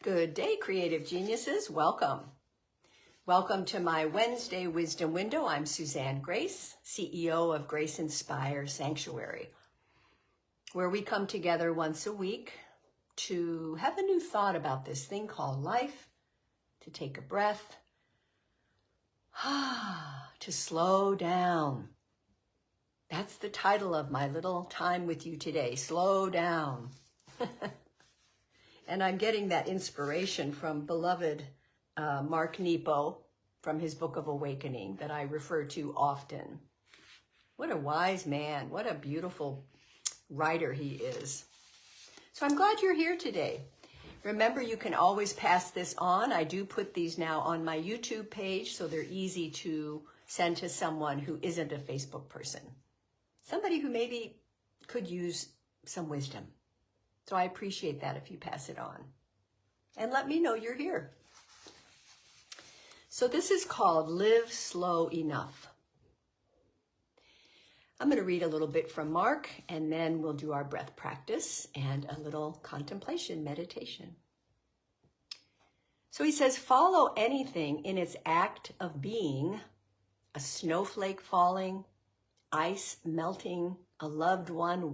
Good day, creative geniuses. Welcome. Welcome to my Wednesday Wisdom Window. I'm Suzanne Grace, CEO of Grace Inspire Sanctuary, where we come together once a week to have a new thought about this thing called life, to take a breath, to slow down. That's the title of my little time with you today, slow down. And I'm getting that inspiration from beloved Mark Nepo from his Book of Awakening that I refer to often. What a wise man. What a beautiful writer he is. So I'm glad you're here today. Remember, you can always pass this on. I do put these now on my YouTube page, so they're easy to send to someone who isn't a Facebook person. Somebody who maybe could use some wisdom. So I appreciate that if you pass it on. And let me know you're here. So this is called Live Slow Enough. I'm going to read a little bit from Mark, and then we'll do our breath practice and a little contemplation meditation. So he says, follow anything in its act of being, a snowflake falling, ice melting, a loved one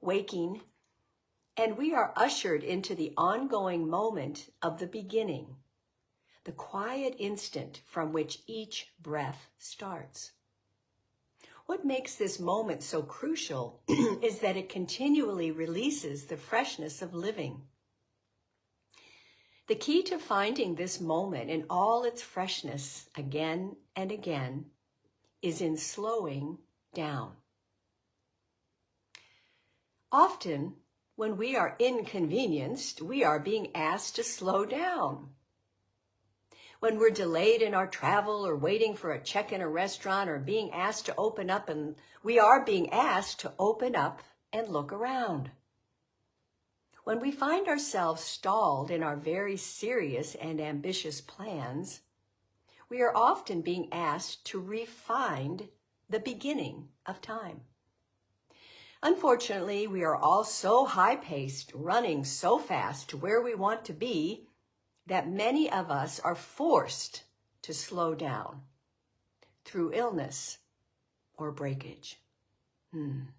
waking, and we are ushered into the ongoing moment of the beginning, the quiet instant from which each breath starts. What makes this moment so crucial is that it continually releases the freshness of living. The key to finding this moment in all its freshness again and again is in slowing down. Often, when we are inconvenienced, we are being asked to slow down. When we're delayed in our travel or waiting for a check in a restaurant or being asked to open up, and we are being asked to open up and look around. When we find ourselves stalled in our very serious and ambitious plans, we are often being asked to refine the beginning of time. Unfortunately, we are all so high-paced, running so fast to where we want to be, that many of us are forced to slow down through illness or breakage. In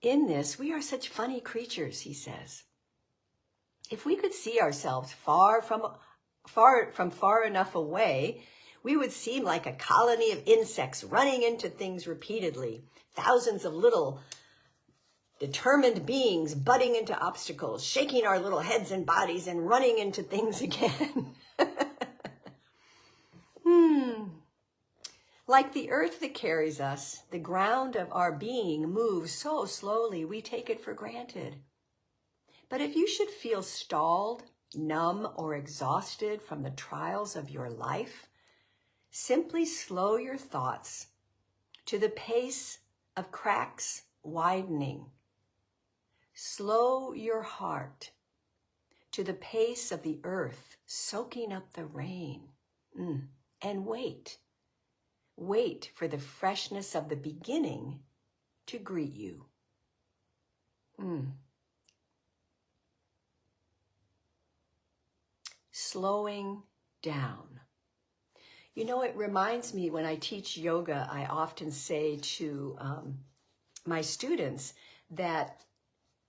this, we are such funny creatures, he says. If we could see ourselves far enough away, we would seem like a colony of insects running into things repeatedly, thousands of little determined beings butting into obstacles, shaking our little heads and bodies and running into things again. Like the earth that carries us, the ground of our being moves so slowly we take it for granted. But if you should feel stalled, numb, or exhausted from the trials of your life, simply slow your thoughts to the pace of cracks widening. Slow your heart to the pace of the earth soaking up the rain. And wait. Wait for the freshness of the beginning to greet you. Slowing down. You know, it reminds me when I teach yoga, I often say to my students that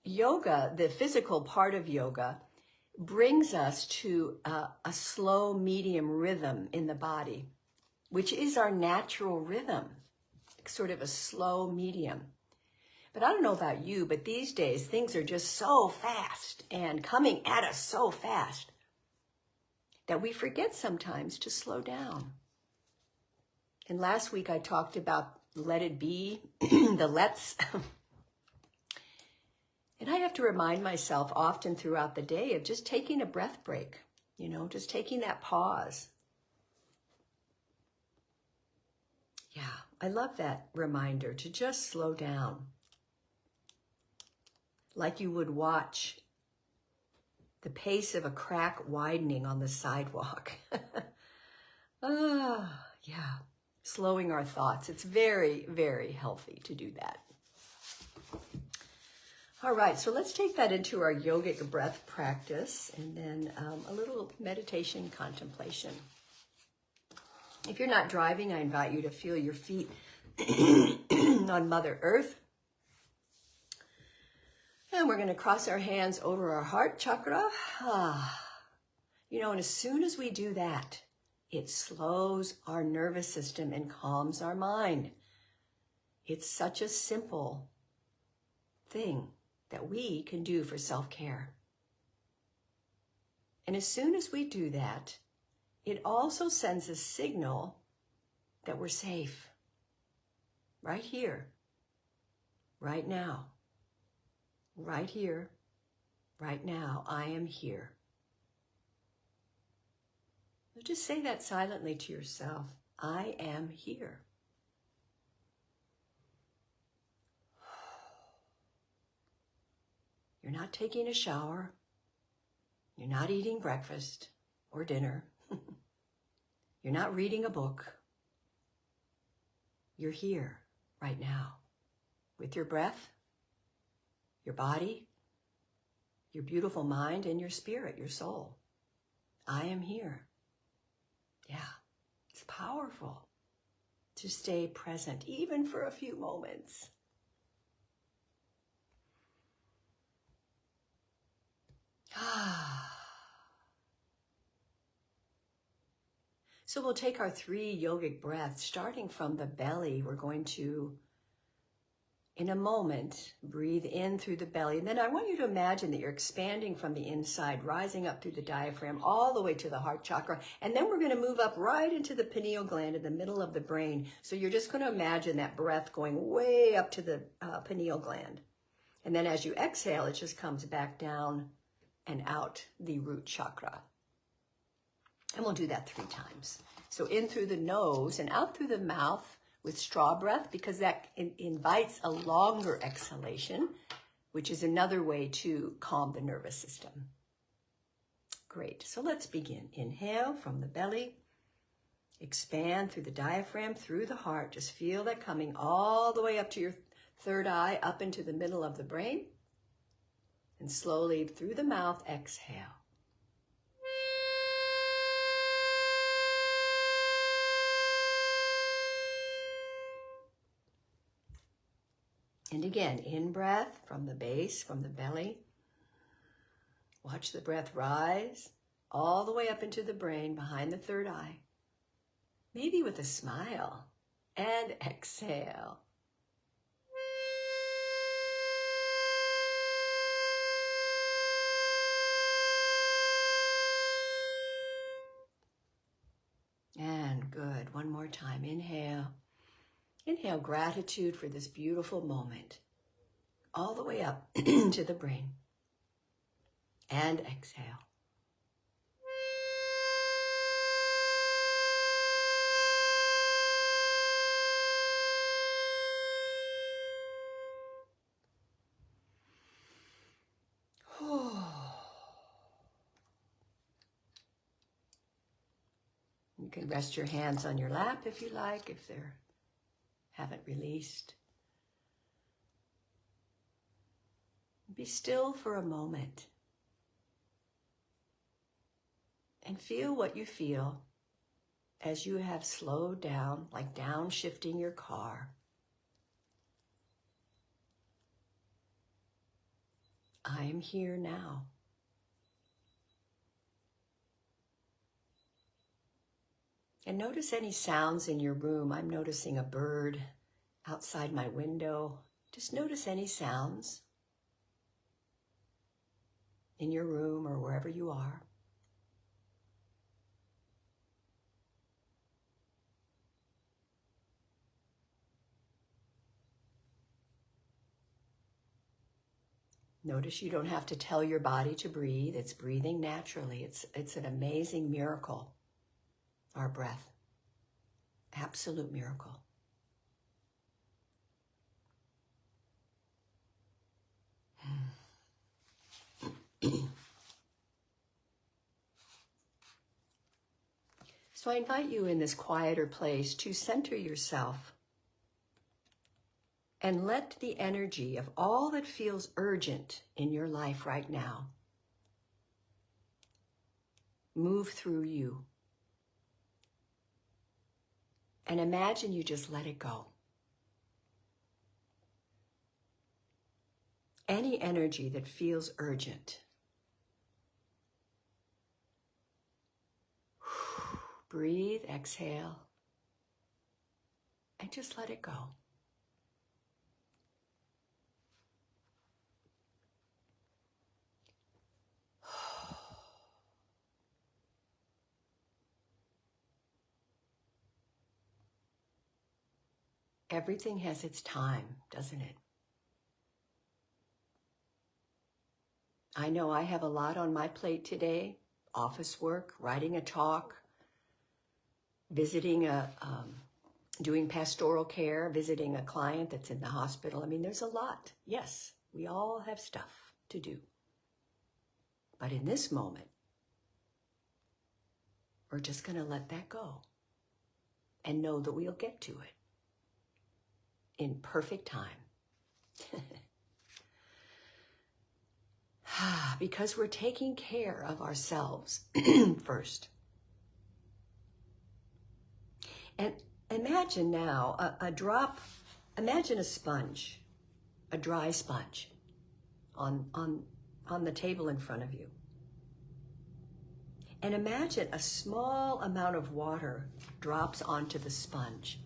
yoga, the physical part of yoga, brings us to a slow, medium rhythm in the body, which is our natural rhythm, sort of a slow medium. But I don't know about you, but these days things are just so fast and coming at us so fast that we forget sometimes to slow down. And last week I talked about let it be, the let's. And I have to remind myself often throughout the day of just taking a breath break, just taking that pause. Yeah, I love that reminder to just slow down. Like you would watch the pace of a crack widening on the sidewalk. Yeah, slowing our thoughts. It's very, very healthy to do that. All right, so let's take that into our yogic breath practice and then a little meditation contemplation. If you're not driving, I invite you to feel your feet on Mother Earth. And we're going to cross our hands over our heart chakra. You know, and as soon as we do that, it slows our nervous system and calms our mind. It's such a simple thing that we can do for self-care. And as soon as we do that, it also sends a signal that we're safe. Right here, right now, right here, right now, I am here. So just say that silently to yourself. I am here. You're not taking a shower. You're not eating breakfast or dinner. You're not reading a book. You're here right now with your breath, your body, your beautiful mind, and your spirit, your soul. I am here. Yeah, it's powerful to stay present, even for a few moments. So we'll take our 3 yogic breaths, starting from the belly. We're going to, in a moment, breathe in through the belly. And then I want you to imagine that you're expanding from the inside, rising up through the diaphragm, all the way to the heart chakra. And then we're going to move up right into the pineal gland in the middle of the brain. So you're just going to imagine that breath going way up to the pineal gland. And then as you exhale, it just comes back down and out the root chakra. And we'll do that 3 times. So in through the nose and out through the mouth with straw breath, because that invites a longer exhalation, which is another way to calm the nervous system. Great. So let's begin. Inhale from the belly. Expand through the diaphragm, through the heart. Just feel that coming all the way up to your third eye, up into the middle of the brain. And slowly through the mouth, exhale. And again, in breath from the base, from the belly. Watch the breath rise all the way up into the brain, behind the third eye. Maybe with a smile. And exhale. And good. One more time. Inhale. Inhale gratitude for this beautiful moment. All the way up to the brain. And exhale. You can rest your hands on your lap if you like, if they haven't released. Be still for a moment and feel what you feel as you have slowed down, like downshifting your car. I am here now. And notice any sounds in your room. I'm noticing a bird outside my window. Just notice any sounds in your room or wherever you are. Notice you don't have to tell your body to breathe. It's breathing naturally. It's an amazing miracle, our breath. Absolute miracle. So I invite you in this quieter place to center yourself And let the energy of all that feels urgent in your life right now move through you. And imagine you just let it go. Any energy that feels urgent. Breathe, exhale, and just let it go. Everything has its time, doesn't it? I know I have a lot on my plate today. Office work, writing a talk, visiting doing pastoral care, visiting a client that's in the hospital. I mean, there's a lot. Yes, we all have stuff to do. But in this moment, we're just going to let that go and know that we'll get to it in perfect time. Because we're taking care of ourselves first. And imagine now imagine a sponge, a dry sponge on the table in front of you. And imagine a small amount of water drops onto the sponge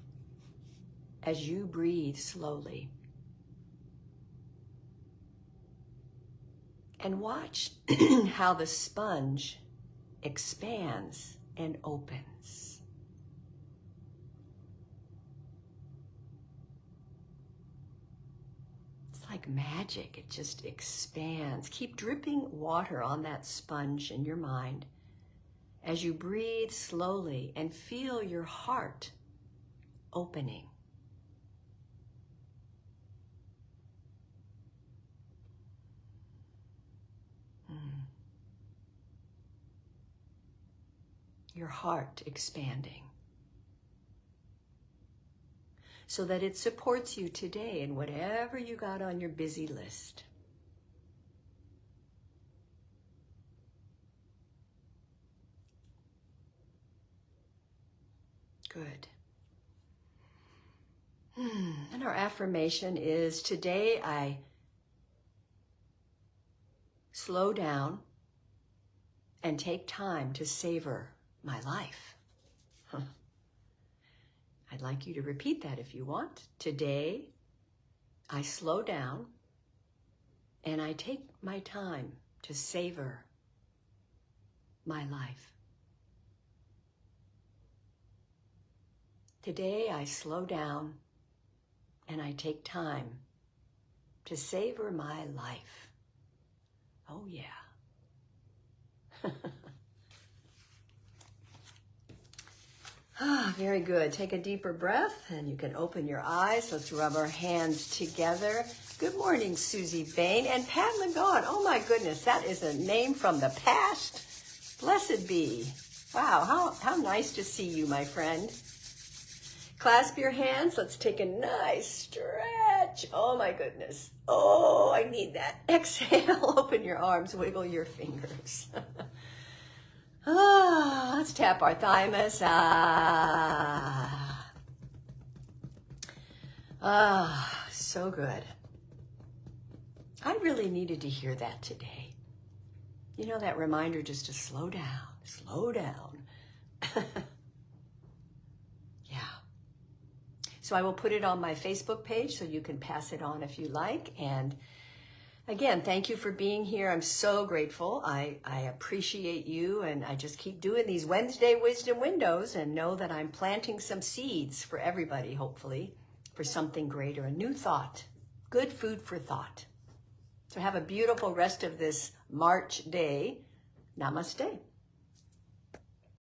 as you breathe slowly. And watch how the sponge expands and opens. It's like magic. It just expands. Keep dripping water on that sponge in your mind as you breathe slowly and feel your heart opening. Your heart expanding so that it supports you today in whatever you got on your busy list. Good. And our affirmation is, today I slow down and take time to savor my life. I'd like you to repeat that if you want. Today, I slow down and I take my time to savor my life. Today, I slow down and I take time to savor my life. Oh, yeah. Very good. Take a deeper breath and you can open your eyes. Let's rub our hands together. Good morning, Susie Bain and Pat Lagon. Oh my goodness, that is a name from the past. Blessed be. Wow, how nice to see you, my friend. Clasp your hands. Let's take a nice stretch. Oh my goodness. Oh, I need that. Exhale. Open your arms. Wiggle your fingers. Let's tap our thymus. So good. I really needed to hear that today. You know, that reminder just to slow down, slow down. Yeah. So I will put it on my Facebook page so you can pass it on if you like. And again, thank you for being here. I'm so grateful. I appreciate you, and I just keep doing these Wednesday Wisdom Windows and know that I'm planting some seeds for everybody, hopefully, for something greater, a new thought, good food for thought. So have a beautiful rest of this March day. Namaste.